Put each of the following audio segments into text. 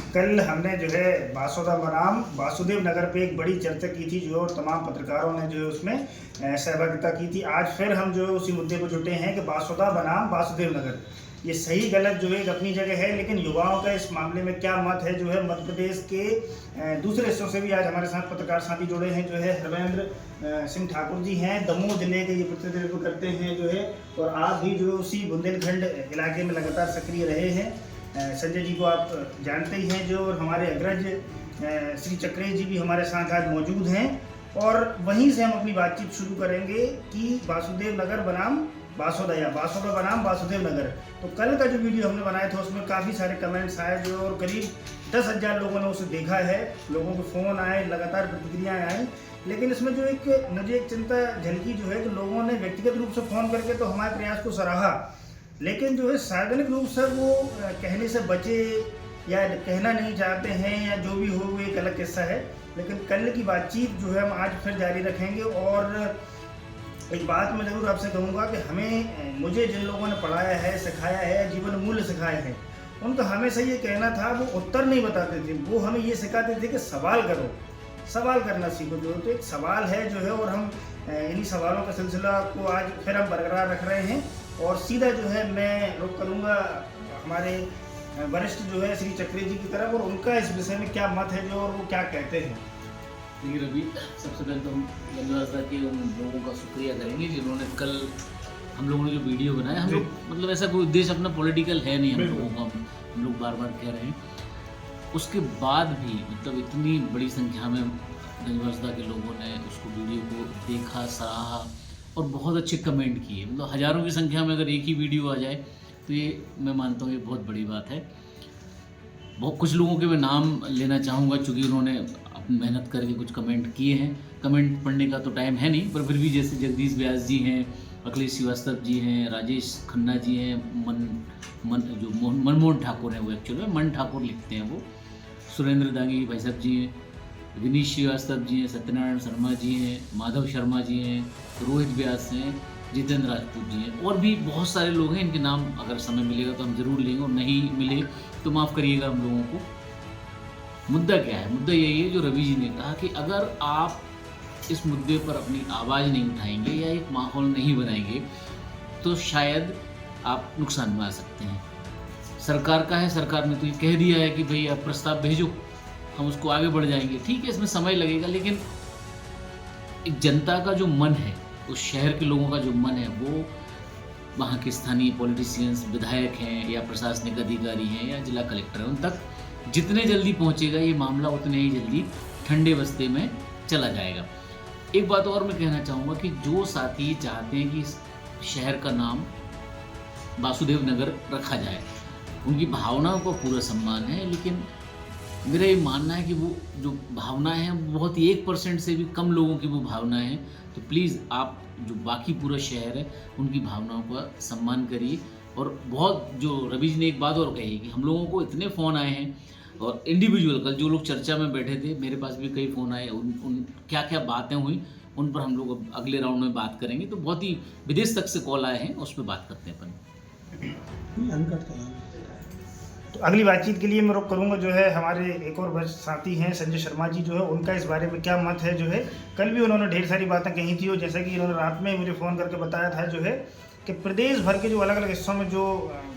कल हमने जो है बासोदा बनाम वासुदेव नगर पे एक बड़ी चर्चा की थी जो तमाम पत्रकारों ने जो है उसमें सहभागिता की थी। आज फिर हम जो है उसी मुद्दे पर जुटे हैं कि बासोदा बनाम वासुदेव नगर ये सही गलत जो है एक अपनी जगह है, लेकिन युवाओं का इस मामले में क्या मत है जो है मध्य प्रदेश के दूसरे हिस्सों से भी आज हमारे साथ पत्रकार साथी जुड़े हैं। जो है हरवेंद्र सिंह ठाकुर जी हैं, दमोह जिले के ये प्रतिनिधित्व करते हैं जो है, और आप भी जो उसी बुंदेलखंड इलाके में लगातार सक्रिय रहे हैं। संजय जी को आप जानते ही हैं जो, और हमारे अग्रज श्री चक्रेश जी भी हमारे साथ आज मौजूद हैं, और वहीं से हम अपनी बातचीत शुरू करेंगे कि वासुदेव नगर बनाम बासोदा या बासोदा बनाम वासुदेव नगर। तो कल का जो वीडियो हमने बनाया था उसमें काफ़ी सारे कमेंट्स आए जो, और करीब 10,000 लोगों ने उसे देखा है, लोगों के फ़ोन आए, लगातार प्रतिक्रियाएँ आई। लेकिन इसमें जो मुझे एक चिंता झलकी जो है कि लोगों ने व्यक्तिगत रूप से फ़ोन करके तो हमारे प्रयास को सराहा, लेकिन जो है सार्वजनिक रूप से वो कहने से बचे या कहना नहीं चाहते हैं या जो भी हो वो एक अलग किस्सा है। लेकिन कल की बातचीत जो है हम आज फिर जारी रखेंगे। और एक बात मैं ज़रूर आपसे कहूँगा कि मुझे जिन लोगों ने पढ़ाया है, सिखाया है, जीवन मूल्य सिखाए हैं, उनका हमेशा ये कहना था, वो उत्तर नहीं बताते थे, वो हमें ये सिखाते थे कि सवाल करो, सवाल करना सीखो। जो तो एक सवाल है जो है, और हम इन्हीं सवालों का सिलसिला को आज फिर हम बरकरार रख रहे हैं। और सीधा जो है मैं रुख करूँगा हमारे वरिष्ठ जो है श्री चक्रेश जी की तरफ, और उनका इस विषय में क्या मत है जो, और वो क्या कहते हैं। देखिए रवि, सबसे पहले तो हम धन्यवाद के उन लोगों का शुक्रिया करेंगे जिन्होंने कल हम लोगों ने जो वीडियो बनाया। हम लोग मतलब ऐसा कोई उद्देश्य अपना पॉलिटिकल है नहीं, हम लोगों का हम लोग बार बार कह रहे हैं। उसके बाद भी मतलब इतनी बड़ी संख्या में धन्यवाद के लोगों ने उसको वीडियो को देखा, सराहा और बहुत अच्छे कमेंट किए। मतलब हज़ारों की संख्या में अगर एक ही वीडियो आ जाए तो ये मैं मानता हूँ ये बहुत बड़ी बात है। बहुत कुछ लोगों के मैं नाम लेना चाहूँगा चूँकि उन्होंने मेहनत करके कुछ कमेंट किए हैं। कमेंट पढ़ने का तो टाइम है नहीं, पर फिर भी जैसे जगदीश व्यास जी हैं, अखिलेश श्रीवास्तव जी हैं, राजेश खन्ना जी हैं, मनमोहन ठाकुर हैं, वो एक्चुअली मन ठाकुर लिखते हैं वो, सुरेंद्र दांगी भाई साहब जी हैं, विनीश श्रीवास्तव जी हैं, सत्यनारायण शर्मा जी हैं, माधव शर्मा जी हैं, रोहित व्यास हैं, जितेंद्र राजपूत जी हैं, और भी बहुत सारे लोग हैं। इनके नाम अगर समय मिलेगा तो हम ज़रूर लेंगे, और नहीं मिले तो माफ़ करिएगा हम लोगों को। मुद्दा क्या है? मुद्दा यही है जो रवि जी ने कहा कि अगर आप इस मुद्दे पर अपनी आवाज़ नहीं उठाएंगे या एक माहौल नहीं बनाएंगे तो शायद आप नुकसान में आ सकते हैं। सरकार का है, सरकार ने तो ये कह दिया है कि भाई आप प्रस्ताव भेजो, हम उसको आगे बढ़ जाएंगे। ठीक है, इसमें समय लगेगा, लेकिन एक जनता का जो मन है, उस शहर के लोगों का जो मन है, वो वहाँ के स्थानीय पॉलिटिशियंस, विधायक हैं या प्रशासनिक अधिकारी हैं या जिला कलेक्टर हैं, उन तक जितने जल्दी पहुंचेगा ये मामला उतने ही जल्दी ठंडे बस्ते में चला जाएगा। एक बात और मैं कहना चाहूँगा कि जो साथी चाहते हैं कि शहर का नाम वासुदेव नगर रखा जाए, उनकी भावनाओं का पूरा सम्मान है, लेकिन मेरा ये मानना है कि वो जो भावनाएं हैं वो बहुत ही 1% से भी कम लोगों की वो भावनाएं हैं। तो प्लीज़ आप जो बाकी पूरा शहर है उनकी भावनाओं का सम्मान करिए। और बहुत जो रवि जी ने एक बात और कही कि हम लोगों को इतने फ़ोन आए हैं, और इंडिविजुअल कल जो लोग चर्चा में बैठे थे, मेरे पास भी कई फ़ोन आए, उन क्या क्या बातें हुई उन पर हम लोग अब अगले राउंड में बात करेंगे। तो बहुत ही विदेश तक से कॉल आए हैं, उस पर बात करते हैं अपन। तो अगली बातचीत के लिए मैं रुख करूँगा जो है हमारे एक और वरिष्ठ साथी हैं संजय शर्मा जी, जो है उनका इस बारे में क्या मत है। जो है कल भी उन्होंने ढेर सारी बातें कही थी, और जैसा कि इन्होंने रात में मुझे फ़ोन करके बताया था जो है कि प्रदेश भर के जो अलग अलग हिस्सों में जो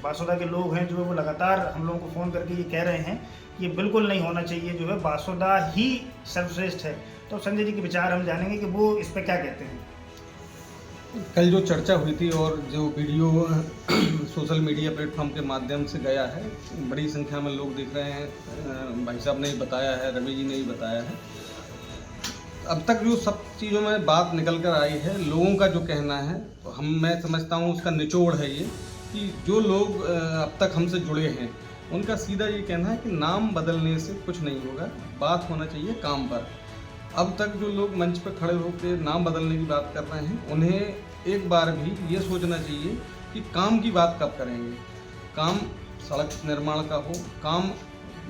बासोदा के लोग हैं जो है वो लगातार हम लोगों को फ़ोन करके ये कह रहे हैं कि ये बिल्कुल नहीं होना चाहिए, जो है बासोदा ही सर्वश्रेष्ठ है। तो संजय जी के विचार हम जानेंगे कि वो इस पर क्या कहते हैं। कल जो चर्चा हुई थी और जो वीडियो सोशल मीडिया प्लेटफॉर्म के माध्यम से गया है, बड़ी संख्या में लोग देख रहे हैं। भाई साहब ने ही बताया है, रवि जी ने ही बताया है। अब तक जो सब चीज़ों में बात निकल कर आई है, लोगों का जो कहना है, तो मैं समझता हूँ उसका निचोड़ है ये कि जो लोग अब तक हमसे जुड़े हैं उनका सीधा ये कहना है कि नाम बदलने से कुछ नहीं होगा, बात होना चाहिए काम पर। अब तक जो लोग मंच पर खड़े होकर नाम बदलने की बात कर रहे हैं, उन्हें एक बार भी ये सोचना चाहिए कि काम की बात कब करेंगे। काम सड़क निर्माण का हो, काम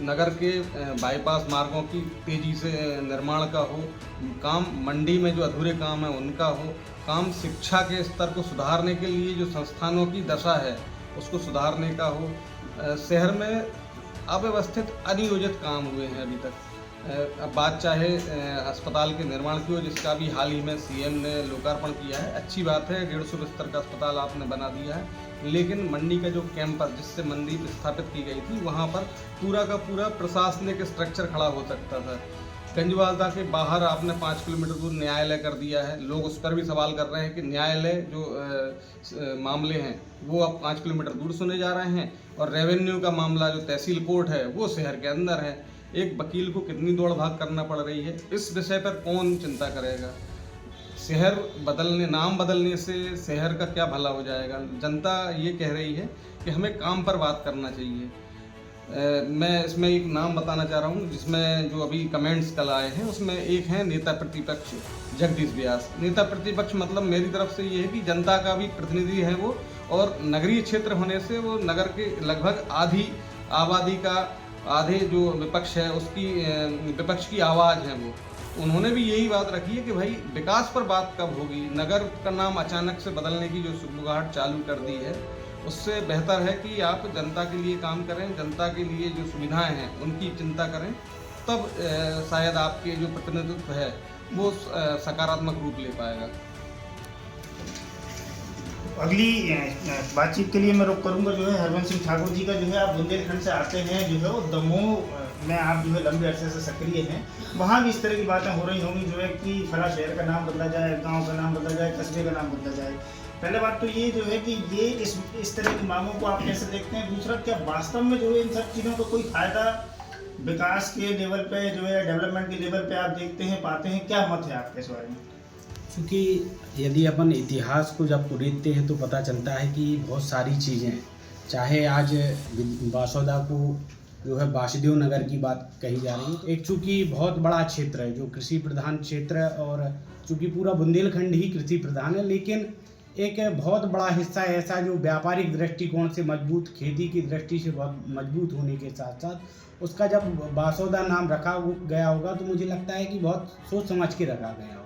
नगर के बाईपास मार्गों की तेज़ी से निर्माण का हो, काम मंडी में जो अधूरे काम है उनका हो, काम शिक्षा के स्तर को सुधारने के लिए जो संस्थानों की दशा है उसको सुधारने का हो, शहर में अव्यवस्थित अनियोजित काम हुए हैं अभी तक। अब बात चाहे अस्पताल के निर्माण की हो, जिसका भी हाल ही में सीएम ने लोकार्पण किया है, अच्छी बात है, 150 बिस्तर का अस्पताल आपने बना दिया है। लेकिन मंडी का जो कैंपस जिससे मंडी स्थापित की गई थी, वहाँ पर पूरा का पूरा प्रशासनिक स्ट्रक्चर खड़ा हो सकता था। गंजवालता के बाहर आपने 5 किलोमीटर दूर न्यायालय कर दिया है। लोग उस पर भी सवाल कर रहे हैं कि न्यायालय जो मामले हैं वो अब 5 किलोमीटर दूर सुने जा रहे हैं, और रेवेन्यू का मामला जो तहसील कोर्ट है वो शहर के अंदर है। एक वकील को कितनी दौड़ भाग करना पड़ रही है, इस विषय पर कौन चिंता करेगा? शहर बदलने, नाम बदलने से शहर का क्या भला हो जाएगा? जनता ये कह रही है कि हमें काम पर बात करना चाहिए। मैं इसमें एक नाम बताना चाह रहा हूँ, जिसमें जो अभी कमेंट्स कल आए हैं उसमें एक है नेता प्रतिपक्ष जगदीश व्यास। नेता प्रतिपक्ष मतलब मेरी तरफ से ये है कि जनता का भी प्रतिनिधि है वो, और नगरीय क्षेत्र होने से वो नगर के लगभग आधी आबादी का, आधे जो विपक्ष है उसकी, विपक्ष की आवाज़ है वो। उन्होंने भी यही बात रखी है कि भाई विकास पर बात कब होगी? नगर का नाम अचानक से बदलने की जो सुगबुगाहट चालू कर दी है, उससे बेहतर है कि आप जनता के लिए काम करें, जनता के लिए जो सुविधाएं हैं उनकी चिंता करें, तब शायद आपके जो प्रतिनिधित्व है वो सकारात्मक रूप ले पाएगा। अगली बातचीत के लिए मैं रुक करूंगा जो है हरवंश सिंह ठाकुर जी का। जो है आप बुंदेलखंड से आते हैं, जो है वो दमोह में आप जो है लंबे अरसे से सक्रिय हैं, वहाँ भी इस तरह की बातें हो रही होंगी जो है कि फला शहर का नाम बदला जाए, गांव का नाम बदला जाए, कस्बे का नाम बदला जाए। पहले बात तो ये जो है कि ये इस तरह की मांगों को आप कैसे देखते हैं? दूसरा, क्या वास्तव में जो है इन सब चीज़ों का कोई फायदा विकास के लेवल पे, जो है डेवलपमेंट के लेवल पे आप देखते हैं, पाते हैं? क्या मत है आपके इस बारे में? क्योंकि यदि अपन इतिहास को जब उड़ीते हैं तो पता चलता है कि बहुत सारी चीज़ें, चाहे आज बासोदा को जो है वासुदेव नगर की बात कही जा रही है, एक चूँकि बहुत बड़ा क्षेत्र है जो कृषि प्रधान क्षेत्र है, और चूँकि पूरा बुंदेलखंड ही कृषि प्रधान है, लेकिन एक बहुत बड़ा हिस्सा ऐसा जो व्यापारिक दृष्टिकोण से मजबूत, खेती की दृष्टि से बहुत मजबूत होने के साथ साथ उसका जब बासोदा नाम रखा गया होगा तो मुझे लगता है कि बहुत सोच समझ के रखा गया होगा।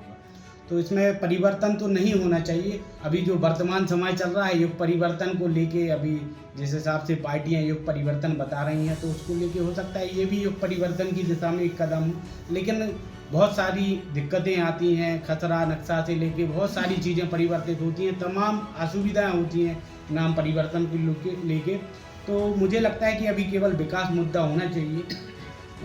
तो इसमें परिवर्तन तो नहीं होना चाहिए। अभी जो वर्तमान समय चल रहा है युग परिवर्तन को लेके, अभी जिस हिसाब से पार्टियां युग परिवर्तन बता रही हैं, तो उसको लेके हो सकता है ये भी युग परिवर्तन की दिशा में एक कदम, लेकिन बहुत सारी दिक्कतें आती हैं। खसरा नक्शा से लेके बहुत सारी चीज़ें परिवर्तित होती हैं, तमाम असुविधाएं होती हैं नाम परिवर्तन को लेके। तो मुझे लगता है कि अभी केवल विकास मुद्दा होना चाहिए,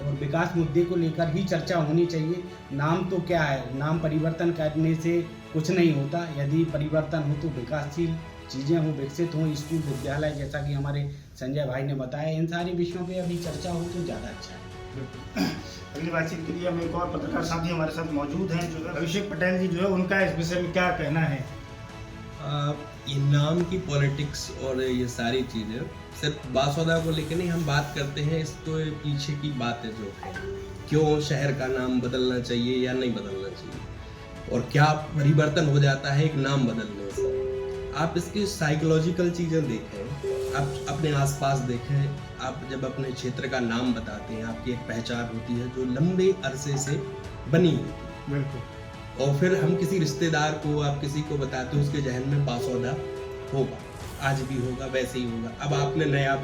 और विकास मुद्दे को लेकर ही चर्चा होनी चाहिए। नाम तो क्या है, नाम परिवर्तन करने से कुछ नहीं होता। यदि परिवर्तन हो तो विकासशील चीज़ें हों, विकसित हों, स्कूल विद्यालय, जैसा कि हमारे संजय भाई ने बताया, इन सारे विषयों पे अभी चर्चा हो तो ज़्यादा अच्छा है। अगली बातचीत के लिए हम एक और पत्रकार साथी हमारे साथ मौजूद हैं, जो है अभिषेक पटेल जी, जो है उनका इस विषय में क्या कहना है? ये नाम की पॉलिटिक्स और ये सारी चीज़ें सिर्फ बासोदा को लेकर नहीं, हम बात करते हैं इसको पीछे की बातें जो है, क्यों शहर का नाम बदलना चाहिए या नहीं बदलना चाहिए, और क्या परिवर्तन हो जाता है एक नाम बदलने से। आप इसकी साइकोलॉजिकल चीज़ें देखें, आप अपने आसपास देखें। आप जब अपने क्षेत्र का नाम बताते हैं, आपकी एक पहचान होती है जो लंबे अरसे से बनी होती है। बिल्कुल। और फिर हम किसी रिश्तेदार को, आप किसी को बताते हो, उसके जहन में बासोदा होगा, आज भी होगा, वैसे ही होगा। अब आपने नया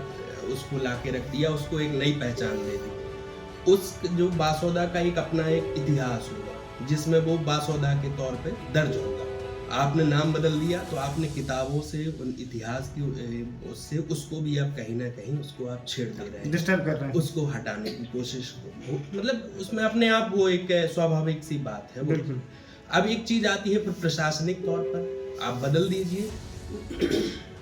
उसको ला के रख दिया, उसको एक नई पहचान दे दी। उस जो बासोदा का एक अपना एक इतिहास होगा जिसमें वो बासोदा के तौर पे दर्ज होगा। आपने नाम बदल दिया तो आपने किताबों से, उन इतिहास की उससे उसको भी आप कहीं ना कहीं उसको आप छेड़ दे रहे हैं, डिस्टर्ब कर रहे हैं, उसको हटाने की कोशिश हो, मतलब उसमें अपने आप वो एक स्वाभाविक सी बात है। बिल्कुल। अब एक चीज़ आती है फिर प्रशासनिक तौर पर, आप बदल दीजिए,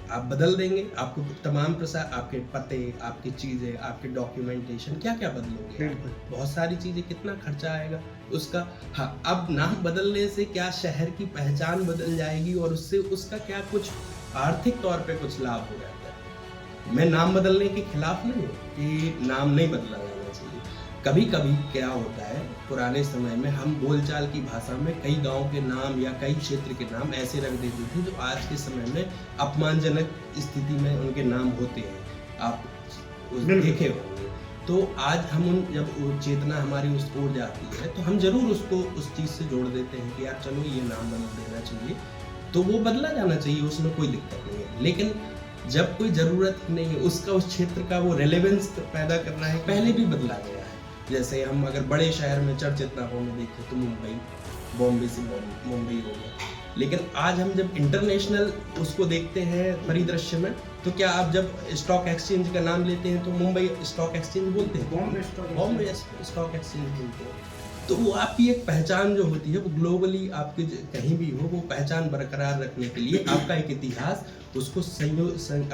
आप बदल देंगे, आपको तमाम आपके पते, आपकी चीज़ें, आपके डॉक्यूमेंटेशन, क्या क्या बदलोगे? बहुत सारी चीज़ें, कितना खर्चा आएगा उसका। हाँ, अब नाम बदलने से क्या शहर की पहचान बदल जाएगी और उससे उसका क्या कुछ आर्थिक तौर पे कुछ लाभ हो जाता है? मैं नाम बदलने के खिलाफ नहीं हूँ कि नाम नहीं बदला जाना चाहिए। कभी कभी क्या होता है, पुराने समय में हम बोलचाल की भाषा में कई गांव के नाम या कई क्षेत्र के नाम ऐसे रख देते थे जो आज के समय में अपमानजनक स्थिति में उनके नाम होते हैं, आप देखे होंगे। तो आज हम जब चेतना हमारी उस ओर जाती है तो हम जरूर उसको उस चीज़ से जोड़ देते हैं कि यार चलो ये नाम बदल देना चाहिए, तो वो बदला जाना चाहिए, उसमें कोई दिक्कत नहीं है। लेकिन जब कोई ज़रूरत ही नहीं है उसका, उस क्षेत्र का वो रेलेवेंस पैदा करना है, पहले भी बदला गया है। जैसे हम अगर बड़े शहर में चर्चित नगरों में देखें तो मुंबई, बॉम्बे से मुंबई हो गया, लेकिन आज हम जब इंटरनेशनल उसको देखते हैं परिदृश्य में, तो क्या आप जब स्टॉक एक्सचेंज का नाम लेते हैं तो मुंबई स्टॉक एक्सचेंज बोलते हैं, बॉम्बे स्टॉक एक्सचेंज बोलते हैं। तो वो आपकी एक पहचान जो होती है वो ग्लोबली आपके कहीं भी हो, वो पहचान बरकरार रखने के लिए आपका एक इतिहास, उसको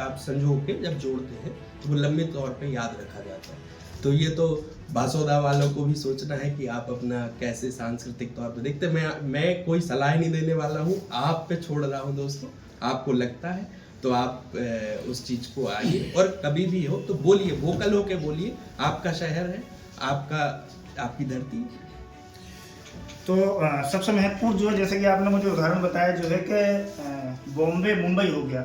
आप संजो के जब जोड़ते हैं तो वो लंबे तौर पे याद रखा जाता है। तो ये तो बासोदा वालों को भी सोचना है कि आप अपना कैसे सांस्कृतिक तौर पे देखते हैं। मैं कोई सलाह नहीं देने वाला हूँ, आप पे छोड़ रहा हूँ दोस्तों, आपको लगता है तो आप उस चीज़ को आइए और कभी भी हो तो बोलिए, वोकल होके बोलिए। आपका शहर है, आपकी धरती। तो सबसे महत्वपूर्ण जो है, जैसे कि आपने मुझे उदाहरण बताया जो है कि बॉम्बे मुंबई हो गया,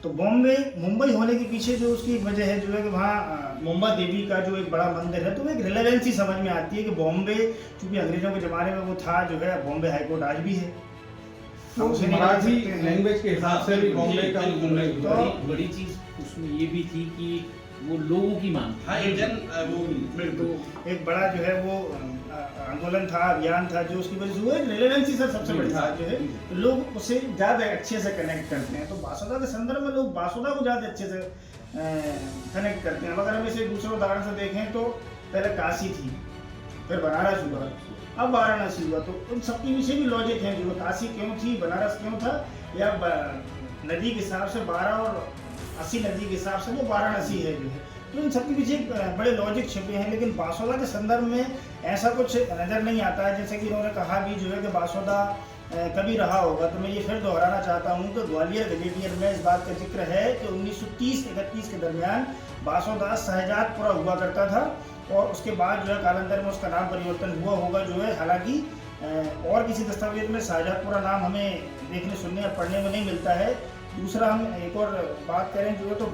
तो बॉम्बे मुंबई होने के पीछे जो उसकी वजह है जो है कि वहाँ मुंबा देवी का जो एक बड़ा मंदिर है, तो एक रिलेवेंसी समझ में आती है कि बॉम्बे चूँकि अंग्रेजों के ज़माने में वो था जो है, बॉम्बे हाईकोर्ट आज भी है। तो मराठी लैंग्वेज के हिसाब से भी बॉम्बे का तो बड़ी चीज़ उसमें ये भी थी कि वो लोगों की मांग तो एक बड़ा जो है वो आंदोलन था, अभियान था, जो उसकी वजह से वो एक रिलेवेंसी सर सबसे बड़ी बात जो है, तो लोग उससे ज़्यादा अच्छे से कनेक्ट करते हैं। तो बासोदा के संदर्भ में लोग बासोदा को ज़्यादा अच्छे से कनेक्ट करते हैं। अगर हम इसे दूसरे उदाहरण से देखें तो पहले काशी थी, फिर बनारस हुआ, अब वाराणसी हुआ, तो उन सबके पीछे भी लॉजिक है जो काशी क्यों थी, बनारस क्यों था, या नदी के हिसाब से 12 और 80 नदी के हिसाब से वो वाराणसी है जो है, तो इन सबके पीछे बड़े लॉजिक छिपे हैं। लेकिन बासोदा के संदर्भ में ऐसा कुछ नज़र नहीं आता है। जैसे कि उन्होंने कहा भी जो है कि बासोदा कभी रहा होगा, तो मैं ये फिर दोहराना चाहता हूँ कि ग्वालियर गजेटियर में इस बात का जिक्र है कि 1930-31 के दरमियान बासोदा शहजादपुरा हुआ करता था, और उसके बाद जो है कालांतर में उसका नाम परिवर्तन हुआ होगा जो है। हालांकि और किसी दस्तावेज में शहजादपुरा नाम हमें देखने, सुनने या पढ़ने में नहीं मिलता है। दूसरा हम एक और बात करें जो है, तो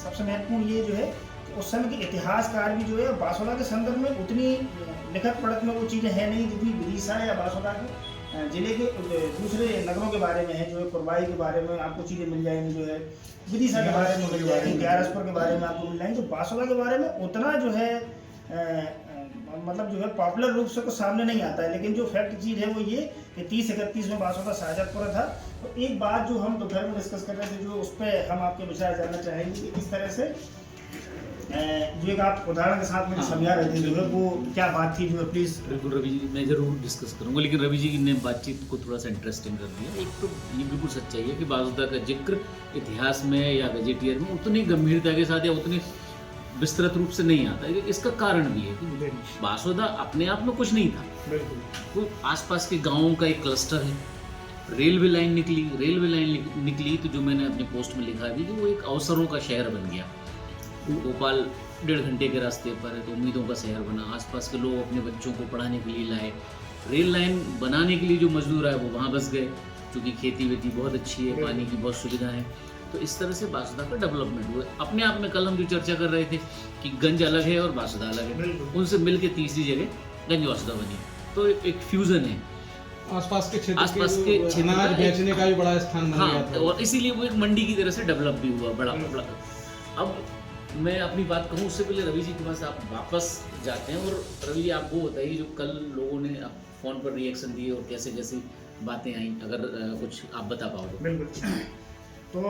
सबसे महत्वपूर्ण ये जो है उस समय के इतिहासकार भी जो है बासोदा के संदर्भ में उतनी लिखत पढ़त में वो चीज़ें हैं नहीं जितनी विदिशा या बासोदा के जिले के दूसरे नगरों के बारे में है। जो है कुरवाई के बारे में आपको चीज़ें मिल जाएंगी, जो है विदिशा के बारे में मिल जाएंगी, ग्यारसपुर के बारे में आपको मिल जाएंगी। तो बासोदा के बारे में उतना जो है मतलब जो है पॉपुलर रूप से कुछ सामने नहीं आता है। लेकिन जो फैक्ट चीज़ है वो ये कि 30-31 में बासोदा शहजादपुरा था। तो एक बात जो हम दोपहर में डिस्कस कर रहे थे, जो उस पर हम आपके विचार जानना चाहेंगे कि किस तरह से जो एक आप उदाहरण के साथ में समझा रहे थे जो है वो क्या बात थी, जो है प्लीज़। बिल्कुल रवि जी, मैं ज़रूर डिस्कस करूंगा, लेकिन रवि जी ने बातचीत को थोड़ा सा इंटरेस्टिंग कर दिया। एक तो ये बिल्कुल सच्चाई है कि बासोदा का जिक्र इतिहास में या गजेटियर में उतनी गंभीरता के साथ या उतनी विस्तृत रूप से नहीं आता है। इसका कारण भी है कि बासोदा अपने आप में कुछ नहीं था, वो आसपास के गाँवों का एक क्लस्टर है। रेलवे लाइन निकली तो जो मैंने अपने पोस्ट में लिखा भी कि वो एक अवसरों का शहर बन गया। भोपाल 1.5 घंटे के रास्ते पर है, तो उम्मीदों का शहर बना। आसपास के लोग अपने बच्चों को पढ़ाने के लिए लाए, रेल लाइन बनाने के लिए जो मजदूर आए वो वहाँ बस गए, क्योंकि खेती वेती बहुत अच्छी है, पानी की बहुत सुविधा है। तो इस तरह से बासोदा का डेवलपमेंट हुआ। अपने आप में कल हम जो चर्चा कर रहे थे कि गंज अलग है और बासोदा अलग है, उनसे मिल के तीसरी जगह गंज बासोदा बनी, तो एक फ्यूज़न है। आसपास के क्षेत्र अनाज बेचने का भी बड़ा स्थान बन गया था, और इसीलिए वो एक मंडी की तरह से डेवलप भी हुआ बड़ा। अब मैं अपनी बात कहूँ उससे पहले रवि जी के पास आप वापस जाते हैं, और रवि जी आप वो बताइए जो कल लोगों ने फ़ोन पर रिएक्शन दिए और कैसे कैसी बातें आई, अगर कुछ आप बता पाओगे। बिल्कुल। तो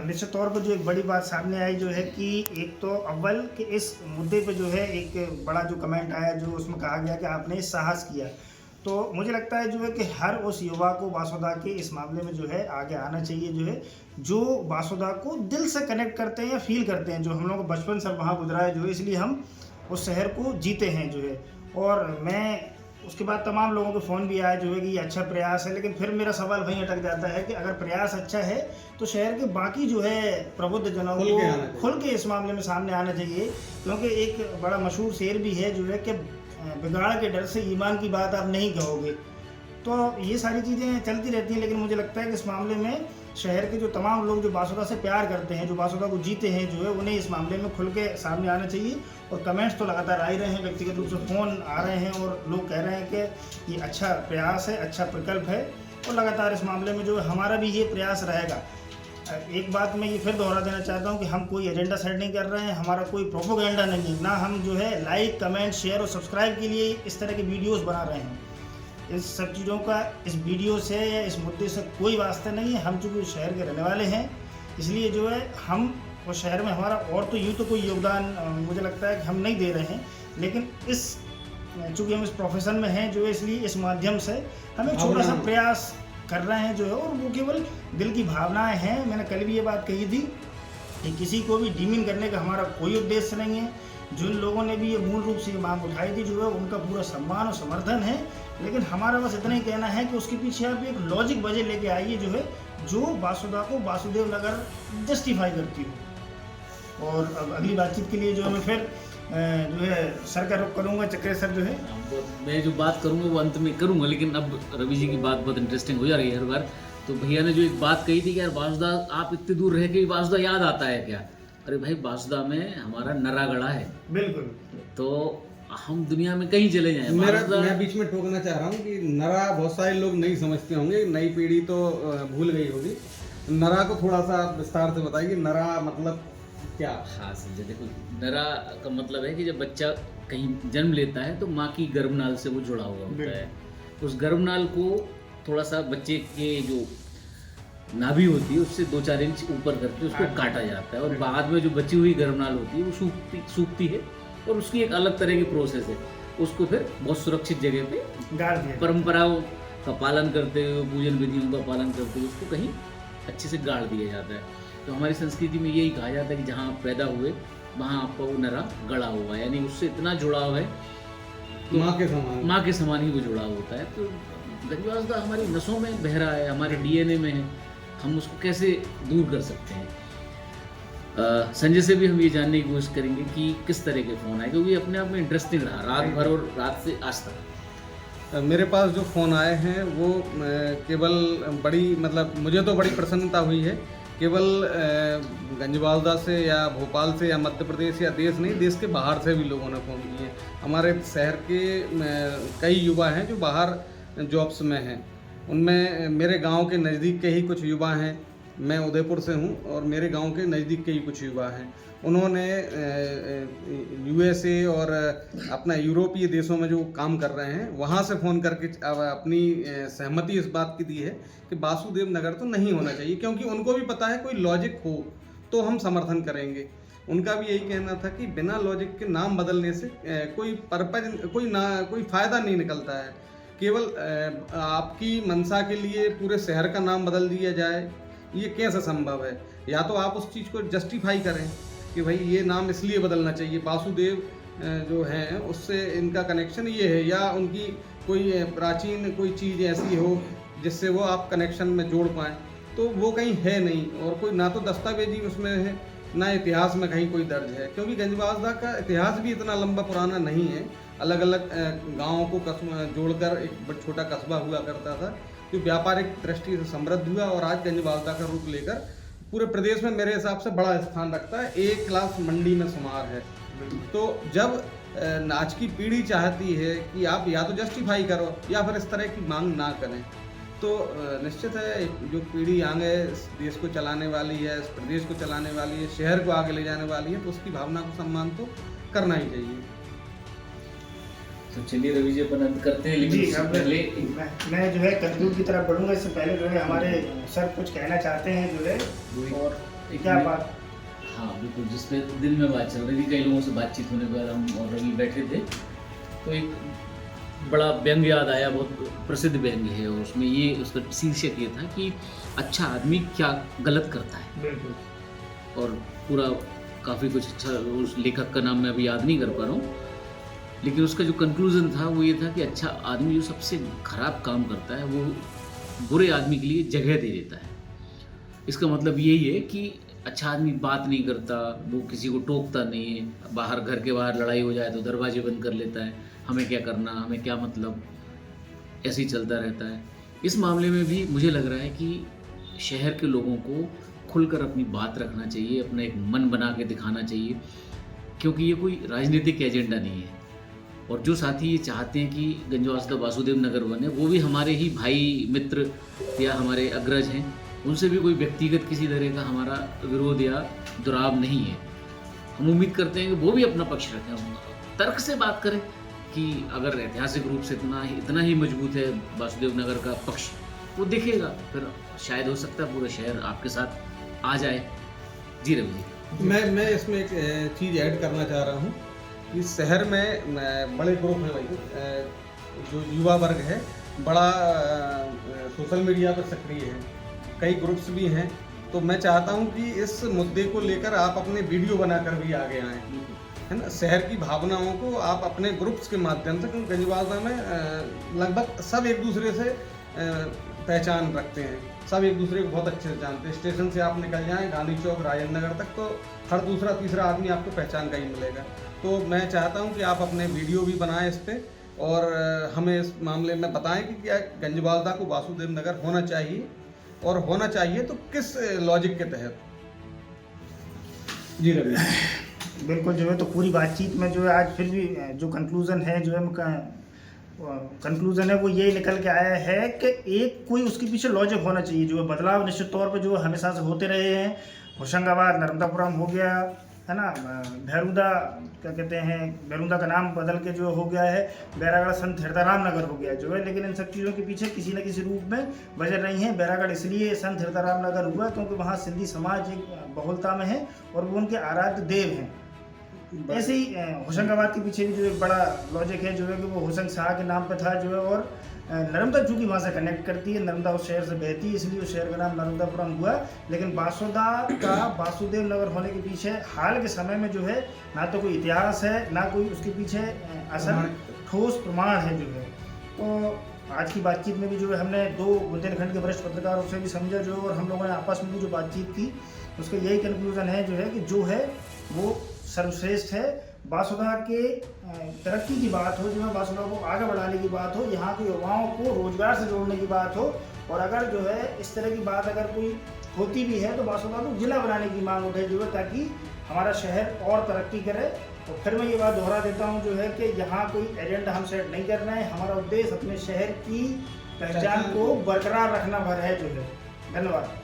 निश्चित तौर पर जो एक बड़ी बात सामने आई जो है कि एक तो अव्वल कि इस मुद्दे पे जो है एक बड़ा जो कमेंट आया, जो उसमें कहा गया कि आपने साहस किया। तो मुझे लगता है जो है कि हर उस युवा को बासोदा के इस मामले में जो है आगे आना चाहिए, जो है जो बासोदा को दिल से कनेक्ट करते हैं या फील करते हैं। जो हम लोग को बचपन से वहाँ गुजरा है जो है, इसलिए हम उस शहर को जीते हैं जो है। और मैं उसके बाद तमाम लोगों के फ़ोन भी आए जो है कि ये अच्छा प्रयास है, लेकिन फिर मेरा सवाल वहीं अटक जाता है कि अगर प्रयास अच्छा है तो शहर के बाकी जो है प्रबुद्ध जनों को खुल के इस मामले में सामने आना चाहिए। क्योंकि एक बड़ा मशहूर शेर भी है जो है कि बिगाड़ के डर से ईमान की बात आप नहीं कहोगे। तो ये सारी चीज़ें चलती रहती हैं, लेकिन मुझे लगता है कि इस मामले में शहर के जो तमाम लोग जो बासोदा से प्यार करते हैं, जो बासोदा को जीते हैं जो है, उन्हें इस मामले में खुल के सामने आना चाहिए। और कमेंट्स तो लगातार आ ही रहे हैं, व्यक्तिगत रूप से फ़ोन आ रहे हैं और लोग कह रहे हैं कि ये अच्छा प्रयास है, अच्छा प्रकल्प है, और लगातार इस मामले में जो हमारा भी ये प्रयास रहेगा एक बात मैं ये फिर दोहरा देना चाहता हूँ कि हम कोई एजेंडा सेट नहीं कर रहे हैं, हमारा कोई प्रोपोगेंडा नहीं है, ना हम जो है लाइक कमेंट शेयर और सब्सक्राइब के लिए इस तरह के वीडियोस बना रहे हैं। इस सब चीज़ों का इस वीडियो से या इस मुद्दे से कोई वास्ता नहीं है। हम चूँकि शहर के रहने वाले हैं, इसलिए जो है हम उस शहर में हमारा और तो यूँ तो कोई योगदान मुझे लगता है कि हम नहीं दे रहे हैं, लेकिन इस चूँकि हम इस प्रोफेशन में हैं जो है, इसलिए इस माध्यम से हम एक छोटा सा प्रयास कर रहे हैं जो है, और वो केवल दिल की भावनाएं हैं। मैंने कल भी ये बात कही थी कि किसी को भी डीमिंग करने का हमारा कोई उद्देश्य नहीं है। जिन लोगों ने भी ये मूल रूप से ये मांग उठाई थी जो है, उनका पूरा सम्मान और समर्थन है, लेकिन हमारा बस इतना ही कहना है कि उसके पीछे आप एक लॉजिक वजह लेके आइए जो है, जो वासुदा को वासुदेव नगर जस्टिफाई करती हो। और अब अगली बातचीत के लिए जो है मैं फिर जो है सर का रुख करूँगा, चक्रे सर जो है। मैं जो बात करूँगा वो अंत में करूँगा, लेकिन अब रवि जी की बात बहुत इंटरेस्टिंग हो जा रही है हर बार। तो भैया ने जो एक बात कही थी कि यार वासुदा आप इतने दूर रह के वासुदा याद आता है क्या? अरे भाई, वासुदा में हमारा नरा गड़ा है। बिल्कुल। तो हम दुनिया में कहीं चले जाएं, मैं बीच में टोकना चाह रहा हूँ कि नरा बहुत सारे लोग नहीं समझते होंगे, नई पीढ़ी तो भूल गई होगी। नरा को थोड़ा सा विस्तार से बताइए, नरा मतलब क्या? हाँ समझे। देखो, नरा का मतलब है कि जब बच्चा कहीं जन्म लेता है तो माँ की गर्भनाल से वो जुड़ा हुआ होता है। उस गर्भनाल को थोड़ा सा बच्चे के जो नाभि होती है उससे 2-4 इंच ऊपर करके उसको काटा जाता है, और बाद में जो बची हुई गर्भनाल होती है वो सूखती है, और उसकी एक अलग तरह की प्रोसेस है। उसको फिर बहुत सुरक्षित जगह पे गाड़ दिया, परंपराओं का पालन करते हुए, पूजन विधियों का पालन करते हुए उसको कहीं अच्छे से गाड़ दिया जाता है। तो हमारी संस्कृति में यही कहा जाता है कि जहाँ आप पैदा हुए वहाँ आपका वो नरा गड़ा हुआ है, यानी उससे इतना जुड़ाव है तो माँ के समान ही वो जुड़ा होता है। तो गंजवासुदा हमारी नसों में बह रहा है, हमारे डीएनए में है, हम उसको कैसे दूर कर सकते हैं? संजय से भी हम ये जानने की कोशिश करेंगे कि किस तरह के फ़ोन आए, क्योंकि ये अपने आप में इंटरेस्टिंग रहा रात भर और रात से आज तक। मेरे पास जो फ़ोन आए हैं वो केवल बड़ी मतलब मुझे तो बड़ी प्रसन्नता हुई है, केवल गंजवासुदा से या भोपाल से या मध्य प्रदेश या देश नहीं, देश के बाहर से भी लोगों ने फ़ोन किए। हमारे शहर के कई युवा हैं जो बाहर जॉब्स में हैं, उनमें मेरे गांव के नज़दीक के ही कुछ युवा हैं। मैं उदयपुर से हूं और मेरे गांव के नज़दीक के ही कुछ युवा हैं। उन्होंने यूएसए और अपना यूरोपीय देशों में जो काम कर रहे हैं वहाँ से फ़ोन करके अपनी सहमति इस बात की दी है कि वासुदेव नगर तो नहीं होना चाहिए, क्योंकि उनको भी पता है कोई लॉजिक हो तो हम समर्थन करेंगे। उनका भी यही कहना था कि बिना लॉजिक के नाम बदलने से कोई फ़ायदा नहीं निकलता है। केवल आपकी मंशा के लिए पूरे शहर का नाम बदल दिया जाए, ये कैसे संभव है? या तो आप उस चीज़ को जस्टिफाई करें कि भाई ये नाम इसलिए बदलना चाहिए, वासुदेव जो हैं उससे इनका कनेक्शन ये है, या उनकी कोई प्राचीन कोई चीज़ ऐसी हो जिससे वो आप कनेक्शन में जोड़ पाएँ। तो वो कहीं है नहीं, और कोई ना तो दस्तावेजी उसमें है ना इतिहास में कहीं कोई दर्ज है, क्योंकि गंजवासुदा का इतिहास भी इतना लंबा पुराना नहीं है। अलग अलग गाँवों को जोड़कर एक छोटा कस्बा हुआ करता था जो व्यापारिक दृष्टि से समृद्ध हुआ, और आज गंजवासुदा का रूप लेकर पूरे प्रदेश में मेरे हिसाब से बड़ा स्थान रखता है, एक क्लास मंडी में शुमार है। तो जब आज की पीढ़ी चाहती है कि आप या तो जस्टिफाई करो या फिर इस तरह की मांग ना करें, तो निश्चित है जो पीढ़ी आगे इस देश को चलाने वाली है, इस प्रदेश को चलाने वाली है, शहर को आगे ले जाने वाली है, तो उसकी भावना को सम्मान तो करना ही चाहिए। तो चलिए रवि जी अपन अंत करते हैं, लेकिन इससे पहले मैं जो है कंक्लूड की तरफ बढ़ूंगा। इससे पहले जो है हमारे सर कुछ कहना चाहते हैं जो है, और क्या बात? हाँ बिल्कुल, जिसमें दिल में बात चल रही थी, कई लोगों से बातचीत होने के बाद हम और रवि बैठे थे तो एक बड़ा व्यंग्य याद आया, बहुत प्रसिद्ध व्यंग्य है, और उसमें ये उसका शीर्षक ये था कि अच्छा आदमी क्या गलत करता है। बिल्कुल। और पूरा काफ़ी कुछ अच्छा, उस लेखक का नाम मैं अभी याद नहीं कर पा रहा हूँ, लेकिन उसका जो कंक्लूजन था वो ये था कि अच्छा आदमी जो सबसे खराब काम करता है वो बुरे आदमी के लिए जगह दे देता है। इसका मतलब यही है कि अच्छा आदमी बात नहीं करता, वो किसी को टोकता नहीं है, बाहर घर के बाहर लड़ाई हो जाए तो दरवाजे बंद कर लेता है, हमें क्या करना, हमें क्या मतलब, ऐसे ही चलता रहता है। इस मामले में भी मुझे लग रहा है कि शहर के लोगों को खुलकर अपनी बात रखना चाहिए, अपना एक मन बना के दिखाना चाहिए, क्योंकि ये कोई राजनीतिक एजेंडा नहीं है। और जो साथी ये चाहते हैं कि गंजवासुदा वासुदेव नगर बने, वो भी हमारे ही भाई मित्र या हमारे अग्रज हैं, उनसे भी कोई व्यक्तिगत किसी तरह का हमारा विरोध या दुराव नहीं है। हम उम्मीद करते हैं कि वो भी अपना पक्ष रखें, हम तर्क से बात करें कि अगर ऐतिहासिक रूप से इतना ही मजबूत है वासुदेव नगर का पक्ष, वो देखेगा, फिर शायद हो सकता है पूरा शहर आपके साथ आ जाए। जी रवि जी। मैं इसमें एक चीज़ ऐड करना चाह रहा हूँ कि शहर में बड़े ग्रुप हैं भाई, जो युवा वर्ग है बड़ा सोशल मीडिया पर सक्रिय है, कई ग्रुप्स भी हैं। तो मैं चाहता हूं कि इस मुद्दे को लेकर आप अपने वीडियो बनाकर भी आगे आएँ, है ना। शहर की भावनाओं को आप अपने ग्रुप्स के माध्यम से, क्योंकि गंजवासा में लगभग सब एक दूसरे से पहचान रखते हैं, सब एक दूसरे को बहुत अच्छे से जानते हैं। स्टेशन से आप निकल जाएँ गांधी चौक राजेंद्र नगर तक, तो हर दूसरा तीसरा आदमी आपको पहचान का ही मिलेगा। तो मैं चाहता हूँ कि आप अपने वीडियो भी बनाएं इस पर, और हमें इस मामले में बताएं कि क्या गंजवासा को वासुदेव नगर होना चाहिए, और होना चाहिए तो किस लॉजिक के तहत। जी रवि। बिल्कुल, जो है तो पूरी बातचीत में जो है आज फिर भी जो कंक्लूज़न है, जो है कंक्लूज़न है वो ये निकल के आया है कि एक कोई उसके पीछे लॉजिक होना चाहिए। जो है बदलाव निश्चित तौर पे जो हमेशा से होते रहे हैं, होशंगाबाद नर्मदापुरम हो गया है ना, भैरूदा क्या कहते हैं, भैरूदा का नाम बदल के जो हो गया है बैरागढ़ संत हृदयराम नगर हो गया जो है, लेकिन इन सब चीज़ों के पीछे किसी न किसी रूप में वजह नहीं है। बैरागढ़ इसलिए संत हृदयराम नगर हुआ क्योंकि वहाँ सिंधी समाज एक बहुलता में है और वो उनके आराध्य देव हैं। ऐसे ही होशंगाबाद के पीछे भी जो एक बड़ा लॉजिक है जो है कि वो होशंग शाह के नाम पे था जो है, और नर्मदा चूँकि वहाँ से कनेक्ट करती है, नर्मदा उस शहर से बहती है, इसलिए उस शहर का नाम नर्मदापुरम हुआ। लेकिन बासोदा का वासुदेव नगर होने के पीछे हाल के समय में जो है ना तो कोई इतिहास है, ना कोई उसके पीछे असल ठोस प्रमाण है जो है। तो आज की बातचीत में भी जो है हमने दो बुंदेलखंड के वरिष्ठ पत्रकारों से भी समझा जो, और हम लोगों ने आपस में भी जो बातचीत की उसका यही कंक्लूजन है जो है कि जो है वो सर्वश्रेष्ठ है। बासुदा के तरक्की की बात हो, जो है बासुदा को आगे बढ़ाने की बात हो, यहाँ के युवाओं को रोजगार से जोड़ने की बात हो, और अगर जो है इस तरह की बात अगर कोई होती भी है तो बासुदा को जिला बनाने की मांग उठे जो है, ताकि हमारा शहर और तरक्की करे। तो फिर मैं ये बात दोहरा देता हूँ जो है कि यहाँ कोई एजेंडा हम सेट नहीं कर रहे हैं, हमारा उद्देश्य अपने शहर की पहचान को बरकरार रखना भर है जो है। धन्यवाद।